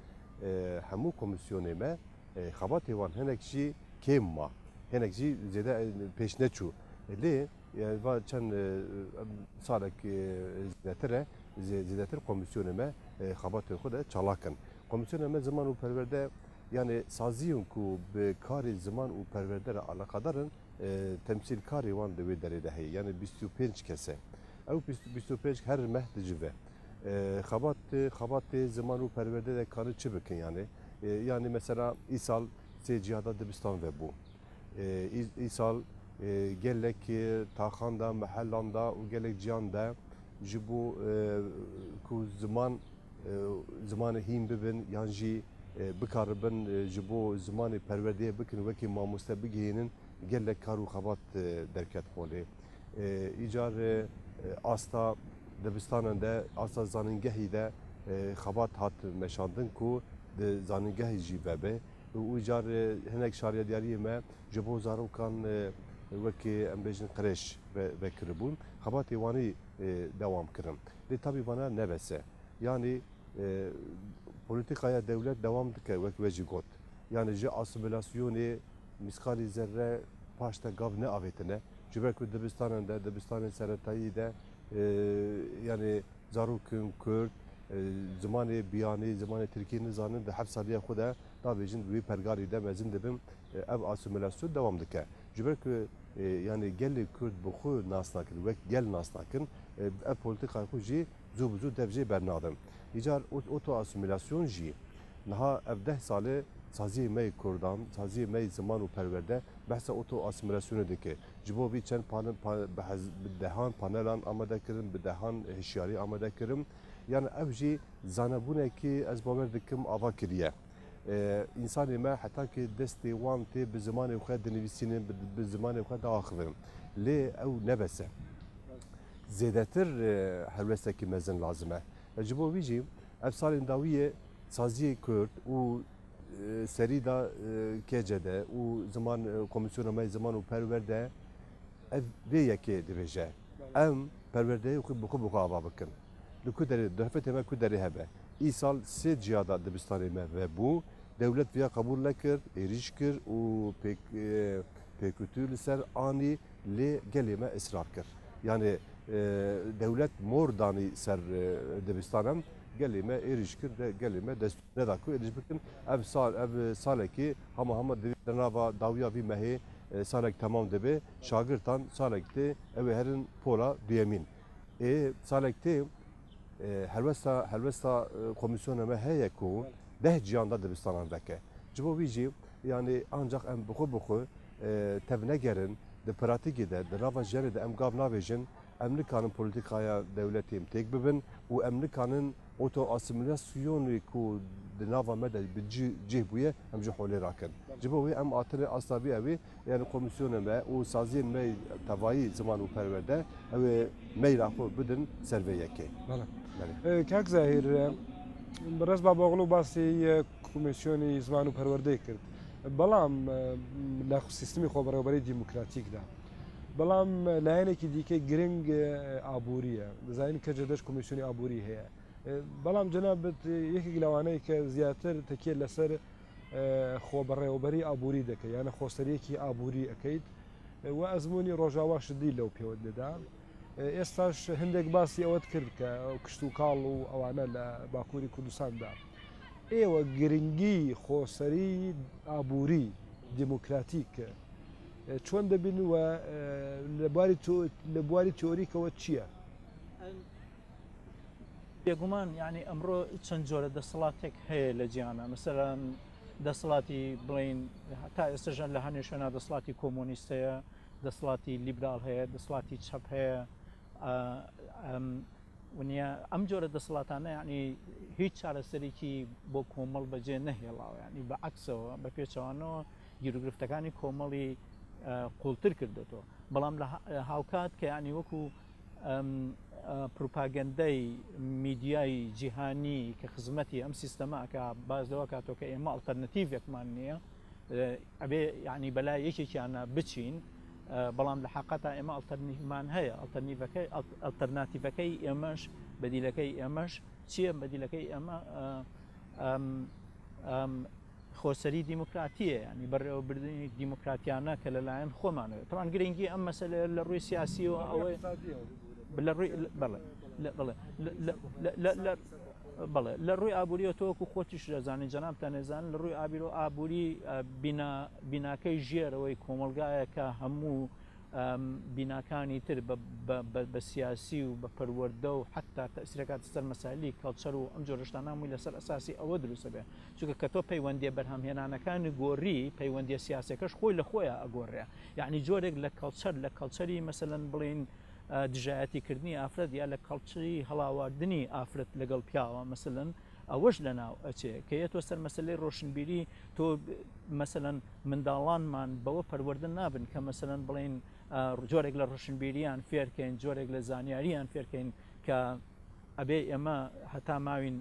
hemû komisyonê me xebatê wan hinek jî kêm ma hinek jî zêde pêş neçû lê va çend salek zêdetir e zêdetir komisyonê me xebatê xwe de çalakin komisyonê me ziman û perwerde yani saziyên ku bi karê ziman û perwerde re alaqadarin temsîlkarê wan di wê derê de heye yani 25 kese ew 25 her meh dicive xebatê ziman û perwerde de kanî çi bikin yani mesela îsal sê cihada dibistan vebû îsal gelek taxan da mehellan da û gelek ciyan de ji bo ku zimanê hîn bibin yan jî bikaribin ji bo zimanê perwerdeyê bikin wekî mamoste bigihînin gelek kar û xebat derket xolê îcar asta dibistanan de asta zanîngehî de xebat hat meşandin ku di zanîngehê jî vebe û îcar hinek şariya diyariyê me ji bo zarokan wekî em bêjin qirêj vekiribûn xebatê wanî dewam kirin lê tabî bana nebese yani politikaya devlet devam dike wek we jî got yani ji asimilasyonê miskalî zerre paş te gav ne avêtine ji ber ku dibistanan de dibistanên seretayî de yani zarokên Kurd zimanê biyanî zimanê Tirkiyê nizanin di heft saliya xwe de nabêjin wê pergarî de mezin dibin ev asimilasyon devam dike ji ber ku yani gelê Kurd bi xwe nas nakin wek gel nas nakin ev politikaya xwe jî zû bi zû dev jê bernadin îcar oto asimilasyon jî niha ev 10 salê saziyê me Kurdan saziyê me ziman û perwerde behsa oto asimilasyonê dike ji bo vî çend bi dehan panelan amade kirin bi dehan hişyarî amade kirin yani ev jî zanebûnekî ez bawer dikim ava kiriye însanê me heta ki destê wan tê bi zimanê xwe dinivîsînin bi zimanê xwe diaxivin lê ew nebese zêdetir helwestekî mezin lazim e ji bo vî jî ev salên dawiyê saziyê Kurd û serî da kêcede û ziman komisyona me ziman û perwerde ev vê yekê dibêje em perwerdeyê xwe bi xwe ava bikin li ku derê di hefetê me ku derê hebe îsal sê cihada dibistanê me vebû dewlet viya qebûl nekir êrîş kir û pêkûtî li ser anî lê gelê me israr kir yani dewlet mor danî ser dibistanan gelê me êrîş kir de gelê me dest neda ku êrîş bikin ev salekî hema di nava dawiya vî mehê salek temam dibe şagirtan salek tê ew ê herin pola duyemîn salek tê helwesta komisyona me heye ku 10 ciyanda dibistanan veke ji bo vî jî yani ancak em bi xwe tev negerin di pratikê de di nava jerê de em gav navêjin em nikanin polîtikaya dewletê em têk bibin û em nikanin oto asimilasyonê ku di nava me de bi cih bûye em ji holê rakin ji bo wê em atine asta vî evê yani komisyona me û saziyên me tevayî ziman û perwerde ew ê meyra xwe bidin ser vê yekê کاک زاهیر ڕێز بابەغڵ و باسی کۆمیسیۆنی زمان و پەروەردەی کرد بەڵام لە سیستمی خۆبەڕێوەبەری دیموکراتیکدا بەڵام لایەنێکی دیکەی گرنگ ئابووریە دەزانین کە جێدەش کۆمیسیۆنی ئابووری هەیە بەڵام جەنابەت یەکێک لەوانەیە کە زیاتر تەکیە لەسەر خۆبەڕێوەبەری ئابووری دەکەیت یانە خۆسەریەکی ئابووری ئەەکەیت و ئەزمموی ڕۆژاوا شدی لەو پێوە دەدا ئێستاش هەندێک باسی ئەوەت کرد کە کشت و کاڵ و ئەوانە لە باکووری کوردستاندا ئێوە گرنگی خۆسەری ئابووری دیموکراتیک چۆن دەبین و لە بواری تۆریکەوە چییە؟ بێگومان یعنی ئەمڕۆ چەند جۆرە دەسەڵاتێک هەیە لە جیانە مەسەلەن دەسەڵاتی بڵین تا ئێستاژان لە هەنێ شوێنە دەسەڵاتی کۆمۆنیستەیە دەسەڵاتی لیبرال هەیە دەسەڵاتی چەپ هەیە ونیا ئەم جۆرە دەسەڵاتانە یعنی هیچ چارەسەرێکی بۆ کۆمەڵ بەجێ نەهێڵاوە، یعنی بە عەکسەوە بە پێچەوانەوە گیرروگرفتەکانی کۆمەڵی قوڵتر کردێتەوە. بەڵام لە هاوکات کە یعنی وەکو پروپاگەندەی میدیای جیهانی کە خزمەتی ئەم سیستەماکە بازەوە کاتۆ کە ئێمە ئەڵتەرنەتیڤێکمان نییە، ئەبێ یعنی بەلای یەکێکیانە بچین، بەڵام لە حقیقەتە ئێمە ئەڵتەرنیڤمان هەیە. ئەڵتەرناتیڤەکەی ئێمەش بەدیلەکەی ئێمەش چییە؟ بەدیلەکەی ئێمە خۆسەری دیموکراتیە، ینی بەڕێوەبردننی دیموکراتیانە کە لەلایەن خۆمانەوە. تەمان گرنگی ئەم مەسەلە لە ڕووی سیاسیەوە ئەوەی بەڵێ لە ڕووی ئابوووریەوە تۆکو خۆتیش دەزانین جەنابتان نێزان لە ڕووی ئابووری بیناکەی ژێرەوەی کۆمەلگایە کە هەموو بیناکانی تر بە سیاسی و بە پەروەردە و حتا تەسیرەکات سەر مەسایلی کەڵچەر و ئەم جۆرە شتانە هەمووی لەسەر ئەساسی ئەوە دروستە بێ، چونکە کە تۆ پەیوەندیە بەرهەمهێنانەکانی گۆڕی پەیوەندیە سیاسەکەش خۆی لە خۆیە ئەگۆڕێ، یعنی جۆرێک لە کەڵچەری مەسەلەن بڵین دژایەتیکردنی ئافرەت یا لە کەڵچری هەڵاواردنی ئافرەت لەگەڵ پیاوە مەسەلەن ئەوەش لەناو ئەچێ کە یە تۆ سەر مەسلەی ڕۆشنبیری تۆ مەسەلەن منداڵانمان بەوە پەروەردە نابن کە مەسەلەن بڵین جۆرێک لە ڕۆشنبیریان فێرکەین، جۆرێک لە زانیاریان فێرکەین کە ئەبێ ئێمە هەتا ماوین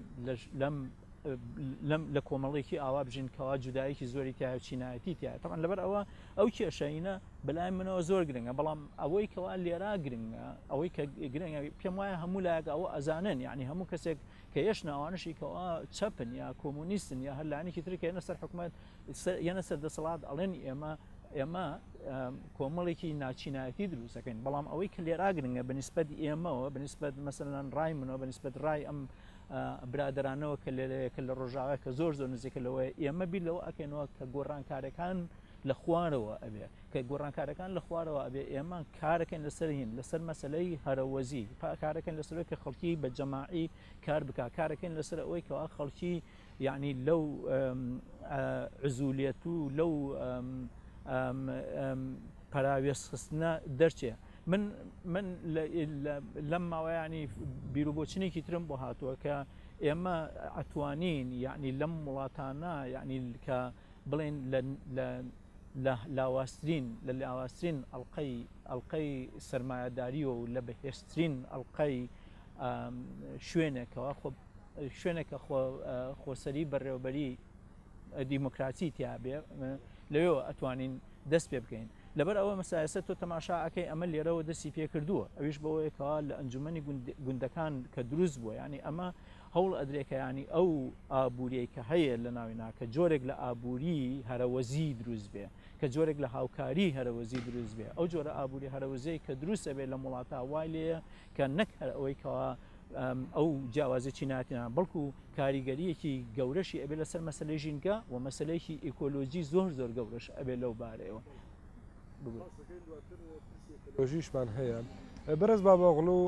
لە کۆمەڵێکی ئاوا بژین کەوا جودایەکی زۆری تایە و چینایەتی تایە. تەمان لەبەر ئەو کێشەینە بەلای منەوە زۆر گرنگە، بەڵام ئەوەی کەوا لێرا گرنگە ئەوەی کە گرنگە پێم وایە هەموو لایەک ئەوە ئەزانن، یعنی هەموو کەسێک کە هێش ناوانشی کەوا چەپن یا کۆمونیستن یا هەر لایەنێکی تر کە هێنە سەر حکومەت یەنە سەر دەسەڵات ئەڵێن ئێمە کۆمەڵێکی ناچینایەتی دروستەکەین، بەڵام ئەوەی کە لێرا گرنگە بەنسبەت ئێمەوە بەنسبەت مەسەلەن ڕای منەوە بەنسبەت ڕای ئەم برادرانەوە کە لێرەیە لە ڕۆژاوای کە زۆر نزیکە لەوەی ئێمە بیر لەوە ئەکەینەوە کە گۆڕانکارەکان لە خوارەوە ئەبێ، کە گۆڕانکارەکان لە خوارەوە ئەبێ ئێمە کارەکەین لەسەر هین لەسەر مەسلەی هەرەوەزی، کارەکەین لەسەرەوەی کە خەڵکی بە جەماعی کار بک، کارەکەین لەسەر ئەوەی کەوا خەڵکی یعنی لەو عزولیەت و لەو پەراوێستخستنە دەرچێ. من لەم ماوەیانی بیرروبۆچنێکی ترم بۆ هاتووە کە ئێمە ئەتوانین یعنی لەم وڵاتانە یعنی کە بڵێن لە لاواسترین ئەڵلقەی سەرمایەداریەوە و لە بەهێشترین ئەڵلقەی شوێنێکە خۆسەری بەڕێوەبەری دیموکراسی تیابێ لەوێ ئەتوانین دەست پێ بکەین. لەبەر ئەوە مەسایسە تۆ تەماشاکەی ئەمە لێرەوە دەستی پێ کردووە، ئەویش بەوەیەکەوە لە ئەنجومەنی گوندەکان کە دروست بووە، ینی ئەمە هەوڵ ئەدرێکە ینی ئەو ئابووری کە هەیە لە ناوینا کە جۆرێک لە ئابووری هەرەوەزی دروست بێ، کە جۆرێک لە هاوکاری هەرەوەزی دروست بێ، ئەو جۆرە ئابووری هەرەوەزەی کە دروستە بێت لە وڵاتە وای لێیە کە نەک هەر ئەوەی کەوا ئەو جیاوازە چیناتیان بەڵکو کاریگەریەکی گەورەشی ئەبێ لەسەر مەسلەی ژینگە و مەسلەیەکی ئیکۆلۆژی زۆر گەورەش ئەبێ لەو بارەیەوە. لۆژیشمان هەیە بەرز بابەغڵ و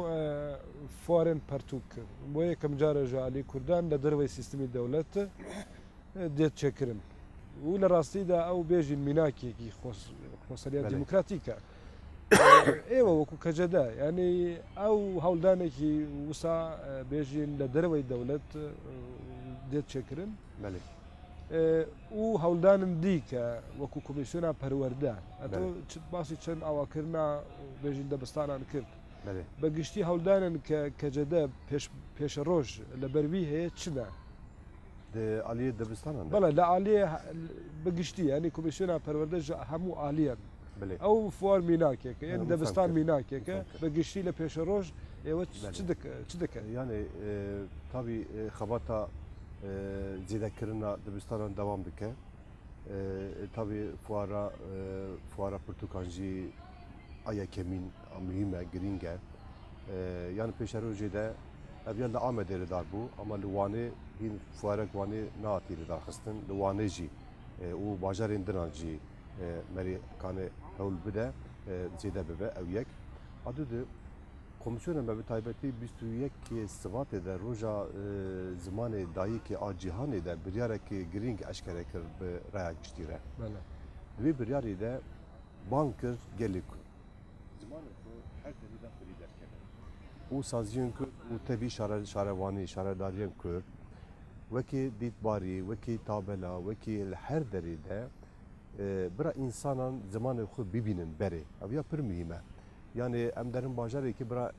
فوارێن پەرتوک بۆ یەکەم جارە ژالی کوردان لە دەروەی سیستمی دەوڵەت دێت چێکردن و لە ڕاستیدا ئەو بێژین میناکێکی خۆسەریات دیموکراتیکە ئێوە وەکو کەجەدا ینی ئەو هەوڵدانێکی وسا بێژین لە دەروەی دەوڵەت دێت چێکردن و هەوڵدانم دیکە وەکو کۆمیسیۆنا پەروەردە باسی چەند ئاواکردنا بێژین دەبستانان کرد بە گشتی هەوڵدانن کە کەجەدە پێشە ڕۆژ لە بەروی هەیە چنە عالیە دەبستانان بەڵێ لە عالیە بەگشتی ینی کۆمیسیۆنا پەروەردە هەموو عالیان ئەو فوار میناکێکە یعنی دەبستان میناکێکە بەگشتی لە پێشە ڕۆژ ئێوە چ دەکەن یانێ تابی خەباتە زیدەکردنا دەبستانان دەوام بکە تابی فوارە پرتوکانجی ئایا کەمین مهمە گرینگە یان پێشە ڕۆژێدا ئەبیان لە ئامەدێرەدار بوو ئەمە لەوانێ هین فوارە وانێ ناتی لەداخستن لەوانێژی و باژارێن دناجی مەریکانێ هەول بدە زیدە ببە ئەو یەک ئەدوو کۆمیسیۆنە بە تایبەتی 21 سباتێدا ڕۆژە زمانێ دایەکی ئاجیهانێدا بریارێکی گرنگ ئەشکەرە کرد بە ڕایەک گشتیرە دوێ بریاریدا بان کرد گەلێک زمانێک هەر دەریدا خوری دەرکەوێت û saziyên Kurd û tevî şarevanî şaredariyan Kurd wekî dîtbarî, wekî tabela, wekî li her derê de bira însanan zimanê xwe bibînin berê. Ev ya pir mühîm e. Yani em derin bajarekî bira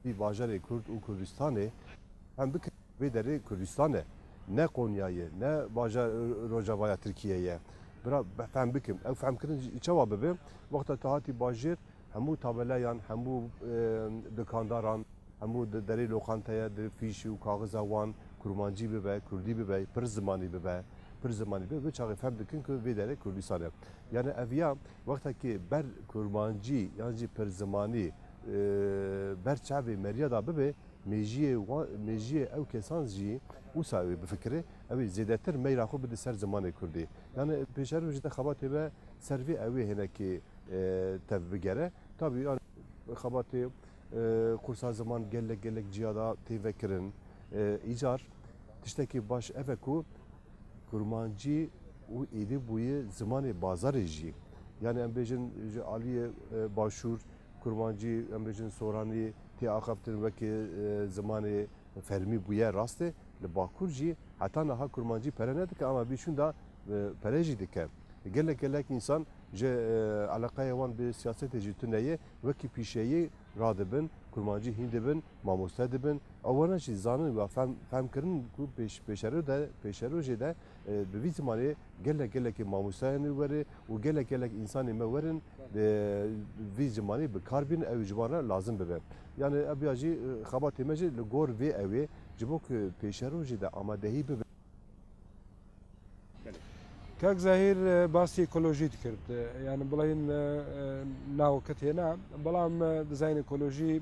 bir bajarê Kurd û Kurdistanê hem bikin vê derê Kurdistan e. Ne Konyayê, ne bajar Rojavaya Tirkiyeyê. Bira fehm bikim. Ev fehmkirin çawa bibe wexta te hatî bajêr hemû tabelayan, hemû dikandaran, hemû derê loqantaya di fîş û kaxiza wan kurmancî bibe, Kurdî bibe, pir zimanî bibe. Pir zimanî bibe, çaxê fehm dikin ku vê derê Kurdistan e. Yani ev ya wextekî ber kurmancî yan jî pir zimanî ber çavê meriya da bibe mejiyê ew kesan jî wisa ew bifikire ew zêdetir meyra xwe bide ser zimanê Kurdî. Yani pêşerû jî de xebatê ve ser vê ew ê hinekî tev bigere. Tabii yani xebatê qursa ziman gelek ciyada tê vekirin îcar tiştekî baş ev e ku kurmancî û êdî bûye zimanê bazarê jî. Yani em bêjin ji aliyê başûr kurmancî em bêjin soranî tê axaftin wekî zimanê fermî bûye rast e li Bakur jî heta niha kurmancî pere nedike ama bîşûn da pere jî dike. Gelek însan ji eleqeya wan bi siyasetê jî tuneye wekî pîşeyê radibin, kurmancî hîn dibin, mamoste dibin. Ew jî zanin ve femkirin ku pêşerû jê de bi vî zimanê gelekî mamosteyên were û gelek însanê me werin vî zimanê bi kar bînin ew ji wan re lazim bibe. Yani ev jî xebatê me jî li gor vê ew ê ji bo ku pêşerû jî de amadehî bibe. کاک زاهیر باسی ئکۆلۆژی کرد یعنی بڵین ناوەکەت هێنا بەڵام دزین ئکۆلۆژی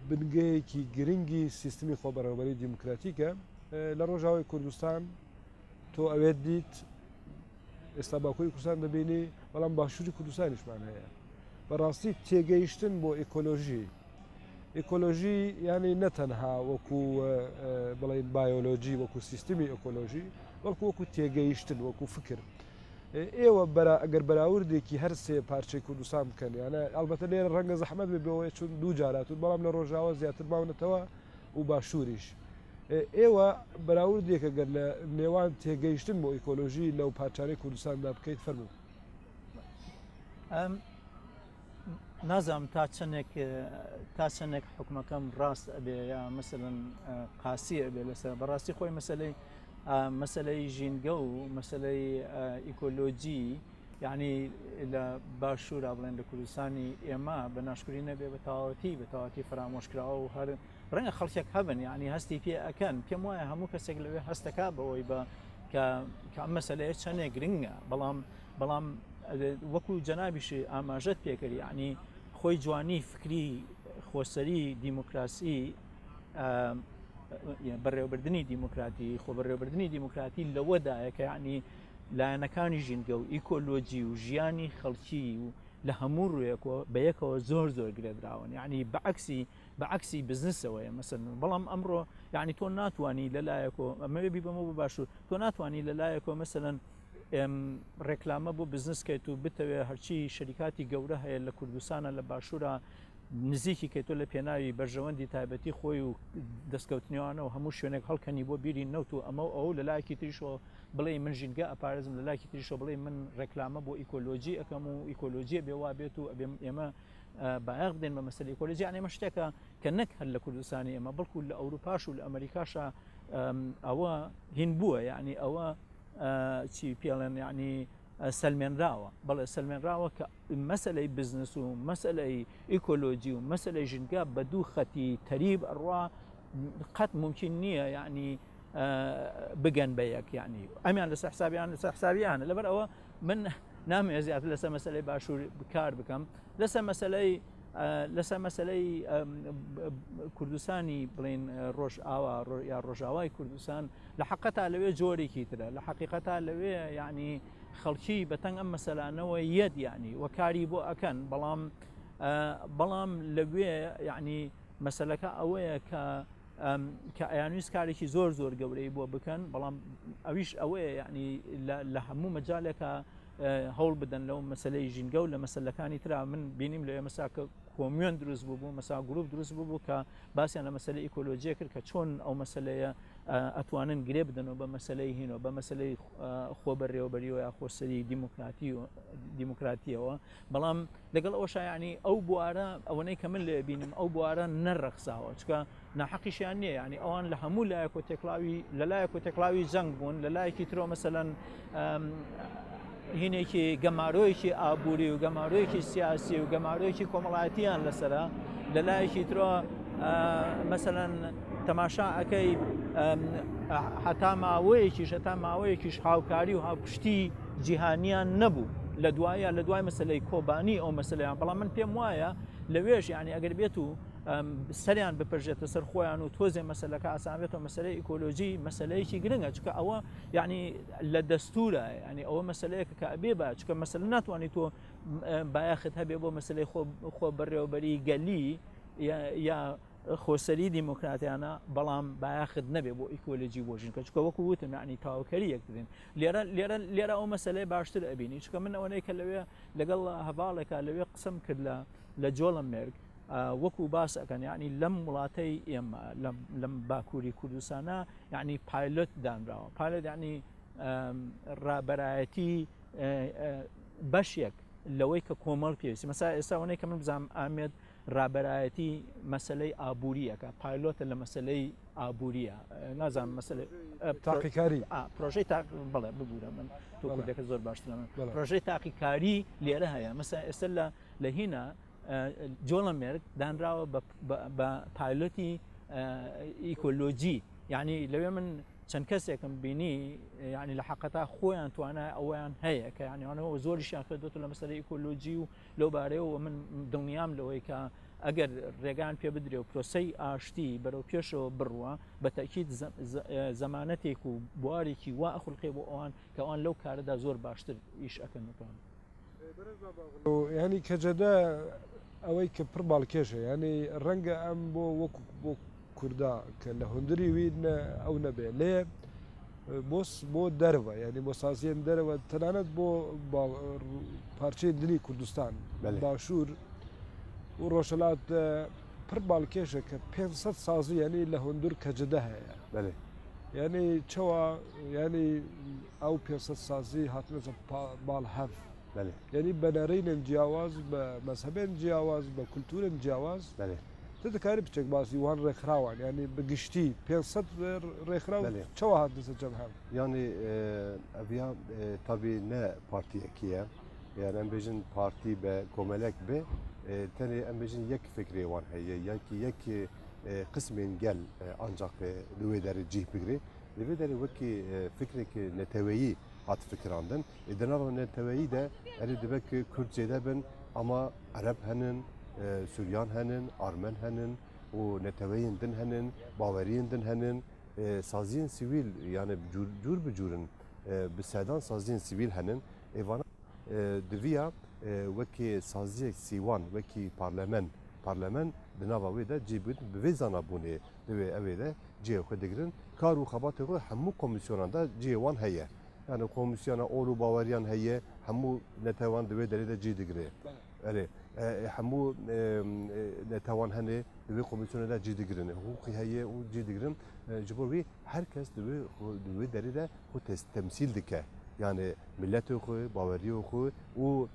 بنگەیەکی گرنگی سیستمی خۆبەڕێوەبەری دیموکراتیکە لە ڕۆژاوای کوردستان تۆ ئەوێت دیت ئێستا باکووری کوردستان دەبینی بەڵام باشووری کوردستانیشمان هەیە بەڕاستی تێگەیشتن بۆ ئیکۆلۆژی ینی نەتەنها وەکو بڵین بایۆلۆجی وەکو سیستمی ئۆکۆلۆژی وەکو تێگەیشتن وەکو فکر ئێوە ئەگەر بەراوردێکی هەر سێ پارچەی کوردستان بکەن یانە ئەلبەتە لێرە ڕەنگە زەحمەت بێەوەی چون دوو جاراتون بەڵام لە ڕۆژاوە زیاتر ماونەتەوە و باشووریش ئێوە بەراوردێکە گەر لە نێوان تێگەیشتن بۆ ئیکۆلۆژی لەو پارچانەی کوردستاندا بکەیت فەرموو نازم تا چەندێک حکومەکەم ڕاست ئەبێ یا مەسەلەن قاسی ئەبێ لەسەر بەڕاستی خۆی مەسەلەی ژینگە و مەسەلەی ئیکۆلۆجی یعنی لە باشوورا بڵێن لە کوردستانی ئێمە بە ناشکری نەبێ بە تەواوەتی فرامۆشکراوە و هەر ڕەنگە خەڵکێک هەبن یعنی هەستی پێ ئەکەن پێم وایە هەموو کەسێک لەوێ هەستەکە بەوەی بە کە ئەم مەسەلەیە چەندێک گرنگە بەڵام وەکو جەنابیشی ئاماژەت پێکردی یعنی خۆی جوانی فکری خۆسەری دیموکراسی بەڕێوەبردننی دیموکراتی خۆ بەڕێوەبردننی دیموکراتی لەوەدایە کە یعنی لایەنەکانی ژینگە و ئیکۆلۆجی و ژیانی خەڵکی و لە هەموو ڕوویەکەوە بە یەکەوە زۆر گرێدراون یعنی بەعکسی بزنسەوەیە مەسەن بەڵام ئەمڕۆ یعنی تۆ ناتوانانی لەلایەکۆ ئەمەوێ بیبەمە بۆ باشوور تۆ ناتوانانی لەلایەکۆ مەسەن ڕێکلامە بۆ بزنسکەیت و بتەوێ هەرچی شەریکاتی گەورە هەیە لە کوردستانە لە باشوورە نزیکی کەیتۆ لە پێناوی بەرژەوەندی تایبەتی خۆی و دەستکەوتنیوانە و هەموو شوێنێک هەڵکەنی بۆ بیری نەوت و ئەو لە لایەکی تریشۆ بڵێ من ژینگە ئەپارێزم لە لایەکی تریشۆ بڵێ من ڕێکلامە بۆ ئیکۆلۆجی ئەەکەم و ئیکۆلۆجیە بێوا بێت و ئێمە بایەغ بدەین بە مەسەلەی ئیکۆلۆجی یعنی ئەمە شتێکە کە نەک هەر لە کوردستانی ئێمە بەڵکو لە ئەوروپاش و لە ئەمریکاشە ئەوە هین بووە یعنی ئەوە چی پێڵێن یعنی سەلمێنراوە بەڵێ سەلمێنراوە کە مەسەلەی بزنس و مەسەلەی ئیکۆلۆجی و مەسەلەی ژینگە بە دوو خەتی تەریب ئەڕوا قەت ممکن نییە یعنی بگەن بە یەک یعنی ئەمیان لەسەر حسابیانە لەبەر ئەوە من نامێ زیاتر لەسەر مەسەلەی باشوور بکار بکەم لەسەر مەسەلەی کوردستانی بڵێن ڕۆژئاوا یا ڕۆژاوای کوردستان لە حەقەتا لەوێ جۆرێکی ترە لە حەقیقەتا لەوێ یعنی خەڵکی بەتەنگ ئەم مەسەلانەوە یەد یعنی وەکاری بۆ ئەکەن بەڵام لەوێ یعنی مەسەلەکە ئەوەیە کە ئەیانویست کارێکی زۆر گەورەی بۆ بکەن بەڵام ئەویش ئەوەیە یعنی لە هەموو مەجالێکە هەوڵ بدەن لەو مەسلەی ژینگە و لە مەسلەکانی ترا من بینیم لە ئێمەساکە کۆمیۆن دروست بوو مەسا گروپ دروست بوو کە باسییان لە مەسلەی ئیکۆلۆژیە کرد کە چۆن ئەو مەسلەیە ئەتوانن گرێ بدەنەوە بە مەسلەی هینەوە بە مەسلەی خۆبەرێوەبەریەوە یا خۆسەری دیموکراتیەوە بەڵام لەگەڵ ئەوەش یعنی ئەو بوارە ئەوەنەی کە من لێ بینیم ئەو بوارە نەڕەخساوە چکە ناحەقیشیان نییە ینی ئەوان لە هەموو لایەک و تێکڵاوی لە لایەک و تێکڵاوی جەنگ بوون لە لایەکی ترۆ مەسەلەن هینێکی گەمارۆیەکی ئابووری و گەمارۆیەکی سیاسی و گەمارۆیەکی کۆمەڵایەتیان لەسرە لە لایەکی ترۆ مەسەلەن تەماشا ئەەکەی هەتا ماوەیەکیش هاوکاری و هاوپشتی جیهانیان نەبوو لە دوای مەسلەی کۆبانی ئەو مەسلەیان بەڵام من پێم وایە لەوێش ینی ئەگەر بێت و سەریان بپەرژێتە سەر خۆیان و تۆزێ مەسلەکە ئاسانبێتەوە مەسلەی ئیکۆلۆژی مەسلەیەکی گرنگە چکە ئەوە یعنی لە دەستورە ینی ئەوە مەسلەیەکە کە ئەبێ بە چکە مەسلە ناتوانانی تۆ بایەخت هەبێ بۆ مەسلەی خۆ بەڕێوەبەری گەلی یا خۆسەری دیموکراتیانە بەڵام بایەخت نەبێ بۆ ئیکۆلۆژی بۆژین کە چکە وەکو وتم یعنی تاوکەری یەکدین لێرە ئەو مەسلەی باشتر ئەبینی چکە من ئەوەی کە لەوێ لەگەڵ هەواڵێکە لەوێ قسم کرد لە جۆڵەمێرگ وەکو باس ئەەکەن یعنی لەم وڵاتەی ئێمە لەم باکووری کوردستانە یعنی پایلۆت دانراوە پایلۆت یعنی ڕابەرایەتی بەشێک لەوەی کە کۆمەڵ پێویستی مەسا ئێستا وەنەی کە من بزانم ئامێت ڕابەرایەتی مەسلەی ئابووریەکە پایلۆتە لە مەسلەی ئابووریە نازانم مەسلەی تاقیکاری پرۆژەی بڵێ ببوورە من تۆ کوردەکە زۆر باشتر من پرۆژەی تاقیکاری لێرە هەیە مەسا ئێستا لە هینە جۆڵەمێرگ دانراوە بە پایلۆتی ئیکۆلۆجی یعنی لەوێ من چەند کەسێکم بینی یعنی لە حەقەتا خۆیان توانای ئەویان هەیە کە یعنیوانەوە زۆریشیان کردوێت لە مەسەلەی ئیکۆلۆجی و لەو بارەیەوە من دڵنیام لەوەی کە ئەگەر ڕێگان پێ بدرێ و پرۆسەی ئاشتی بەرەو پێشەوە بڕوە بە تاکید زەمانەتێک و بوارێکی وا ئەخولقێ بۆ ئەوان کە ئەوان لەو کارەدا زۆر باشتر ئیش ئەکەن نتوان ینی کەجەدە ئەوەی کە پڕ باڵکێشە ینی ڕەنگە ئەم بۆ کووردا کە لە هوندری وی ئەو نەبێ لێ بۆ دەرەوە ینی بۆ سازیێن دەرەوە تەنانەت بۆ پارچەی دلی کوردستان باشوور و ڕۆژەلات پڕ باڵکێشە کە 500 سازی ینی لە هوندور کەجەدە هەیە ینی چەوە ینی ئەو 500 سازی هاتنەچە باڵ هەف ینی بەنەرەینن جیاواز بە مەسەبێن جیاواز بە کولتورن جیاواز دەکاری بچێک باسی وان ڕێکخراوان ینی بگشتی 500 ڕێکخرا چەوە هاتنسە جەم هەم ینی ئەڤیا تابی نە پارتیەکیە یان ئەم بێژن پارتی بە کۆمەلێک بێ تەنێ ئەم بێژن یەک فکرێ وان هەیە یەک قسمێن گەل ئەنجاق لێ دەرە جیه بگرێ لێ دەرە وەکی فکرێکی نەتەوەیی هات فکراندن دەناڕۆ نەتەوەیی دە ئەری دەبێت کورد جێدە بن ئەما عەرەب هەنن سوریان هەنن ئارمەن هەنن و نەتەوەیین دن هەنن باوەریین دن هەنن سازیین سیویل یانە جور بجورن بسەدان سازیین سیویل هەنن ئێوانە دویە وەکی سازیەک سیوان وەکی پارلەمەن دناوا wê de cîbûn bi vê zanabûnê divê ew ê de ciyê xwe digirin kar û xebatê xwe hemû komîsyonan de ciyê wan heye yani komisyona ol û baweriyan heye hemû netewan divê derê de cî digire erê hemû netewan hene divê komisyona de cî digirin hûqî heye û cî digirin ji bo wî herkes divê derê de xwe temsîl dike yani milletê xwe baweriyê xwe û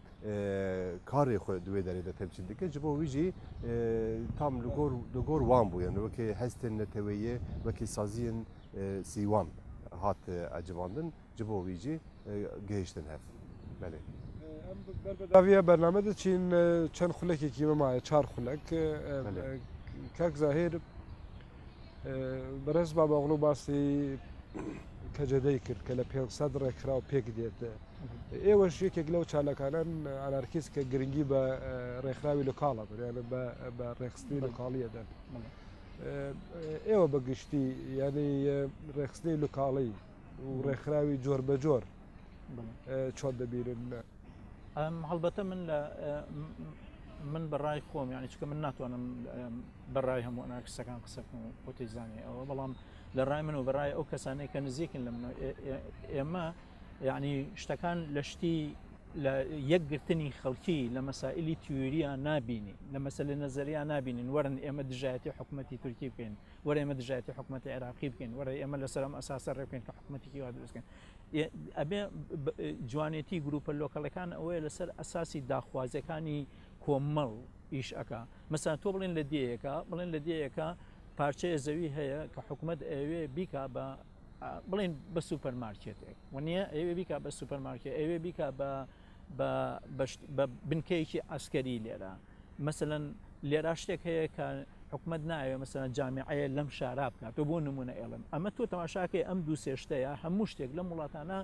karê xwe divê derê de temsîl dike ji bo wî jî tam li gor wan bû yani wekî hestên neteweyê wekî saziyên sîwan hat ecivandin ji bo wî jî gihiştin hev belê berbedaviya bername de çîn çend xulekekî me maye çar xulek kek zahîr berez babaxlu basî kecedeyê kir ke li 500 rêkiraw pêk diyete êweş yekek lew çalekanan anarkîst ke giringî be rêxirawî lokala bir yani be rêxistinê lokaliyê de êwe bi giştî yani rêxistinê lokalî û rêxirawî cor be cor çod dibînin هەڵبەتە من بەڕای خۆم یعنی چکە من ناتوانم بەڕای هەموو ئەنارکیستەکان قسە بکەم خۆتی زانێ ئەوە بەڵام لە ڕای من و بەڕای ئەو کەسانەی کە نزیکن لە ئێمە یعنی شتەکان لە شتی لە یەکگرتنی خەڵکی لە مەسائلی تیوریە نابینی لە مەسەلە نەزەریا نابینین وەرن ئێمە دژایەتی حکوومەتی تورکی بکەین وەرە ئێمە دژایەتی حکوومەتی عێراقی بکەین وەرە ئێمە لەسەر ئەم ئەساسە ڕێبکەین کە حکوومەتێکی وا دروستکەین ئەبێ جوانێتی گروپە لۆکەڵەکان ئەوەیە لەسەر ئەساسی داخوازیەکانی کۆمەڵ ئیش ئەکا مەسەڵەن تۆ بڵێن لە دیەکە بڵێن لە دیەکە پارچەیە زەوی هەیە کە حکوومەت ئەوێ بیکا بە بڵێن بە سوپەرمارکێتێک وانە ئەوێ بیکا بە سوپەرمارکێت ئەوێ بیکا بە بنکەیەکی ئەسکەری لێرە مەسەڵەن لێرا شتێک هەیە کە حکوومەت نایە مەسەڵەن جامعەیە لەم شارا بکات تۆ بۆ نمونە ئێڵم ئەمە تۆ تەماشاکەی ئەم دوو سێشتەیە هەموو شتێک لەم وڵاتانە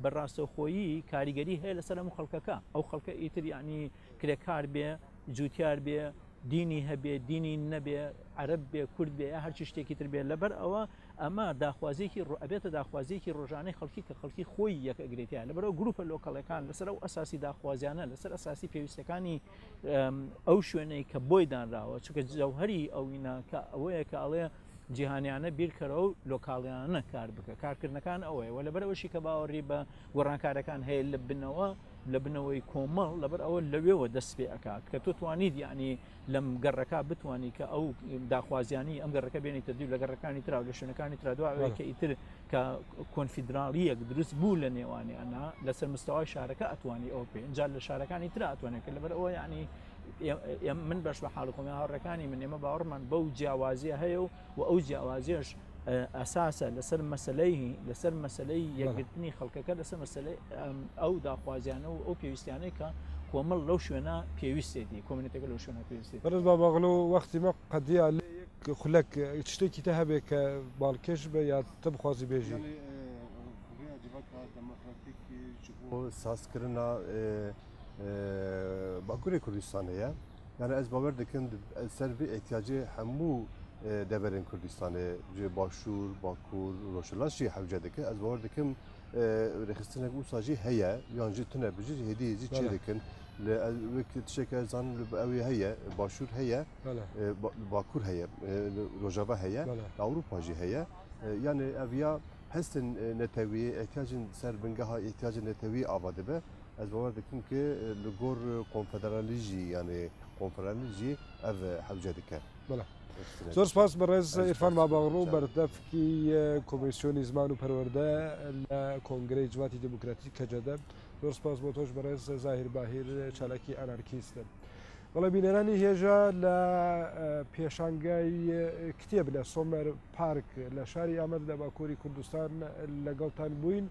بەڕاستەوخۆیی کاریگەری هەیە لەسەر هەموو خەڵکەکە ئەو خەڵکە ئیتر یعنی کرێکار بێ جوتیار بێ دینی هەبێ دینی نەبێ عەرەب بێ کورد بێ یا هەرچی شتێکی تر بێت لەبەر ئەوە ئەمە داخوازیەکی ئەبێتە داخوازیەکی ڕۆژانەی خەڵکی کە خەڵکی خۆی یەک ئەگرێتیان لەبەرەوە گروپە لۆکەڵەکان لەسەر ئەو ئەساسی داخوازیانە لەسەر ئەساسی پێویستەکانی ئەو شوێنەی کە بۆی دانراوە چونکە جەوهەری ئەوینە کە ئەوەیە کە ئەڵێ جیهانیانە بیرکەرەوە و لۆکاڵیانە کار بکە کارکردنەکان ئەوەیە و لەبەرەوەشی کە باوەڕی بە گۆڕانکارەکان هەیە لە بنەوەی کۆمەڵ لەبەر ئەوە لەوێەوە دەست پێ ئەکات کە تۆ توانیت یعنی لەم گەڕەکە بتوانانی کە ئەو داخوازیانی ئەم گەڕەکە بێنیتە دوو لە گەڕەکانی ترا و لە شوێنەکانی ترا دوای کە ئیتر کە کۆنفیدراڵیەک دروست بوو لە نێوانیانە لەسەر مستەوای شارەکە ئەتوانی ئەو پێ اینجا لە شارەکانی ترا ئەتوانێت کە لەبەر ئەوە یعنی من بەش بە حاڵقۆمی هاوڕەکانی من ئێمە باوەڕمان بەو جیاوازیە هەیە و ئەو جیاوازیەش ئەساسە لەسەر مەسلەی یەکگرتنی خەڵکەکە لەسەر مەسلەی ئەو داخوازیانە و ئەو پێویستیانەی کە کۆمەڵ لەو شوێنە پێویستێتی کۆمنیتەکە لەو شوێنە پێویستی بەرز با باغلو وەختی مە قەدیا لێ خولەک شتێکی تە هەبێ کە باڵکێش بە یا تە بخوازی بێژی سازکردنا باکوری کوردستانەیە یعنی ez bawer dikim ser vê ehtiyacê hemû deverên Kurdistanê ji Başûr, Bakur, Rojhilat jî hewce dike ez bawer dikim rêxistinek wisa jî heye yan jî tune bijî hêdî jî çê dikin li tişeke zanin li ew heye Başûr heye Bakur heye Rojava heye Ewropa jî heye yani ev ya hestin netewî ehtiyacên ser bingeha ehtiyacên netewî ava dibe ez bawer dikim ki li gor konfederalî jî yani konferanî jî ev hewce dike. زۆر سپاس بەڕێز ئیرفان ماباغڕۆ بەردەفکی کۆمیسیۆنی زمان و پەروەردە لە کۆنگرەی جوواتی دموکراتی کەجەدە زۆر سپاس بۆ تۆش بەڕێز زاهیر باهیر چالاکی ئەنارکیستە وەڵام بینەرانی هێژە لە پێشانگای کتێب لە سۆمەر پارک لە شاری ئامەد لە باکووری کوردستان لەگەڵتان بووین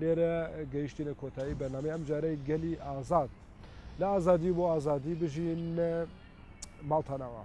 لێرە گەیشتینە کۆتایی بەنامەی ئەم جارەی گەلی ئازاد لە ئازادی بۆ ئازادی بژین ماڵتانەوە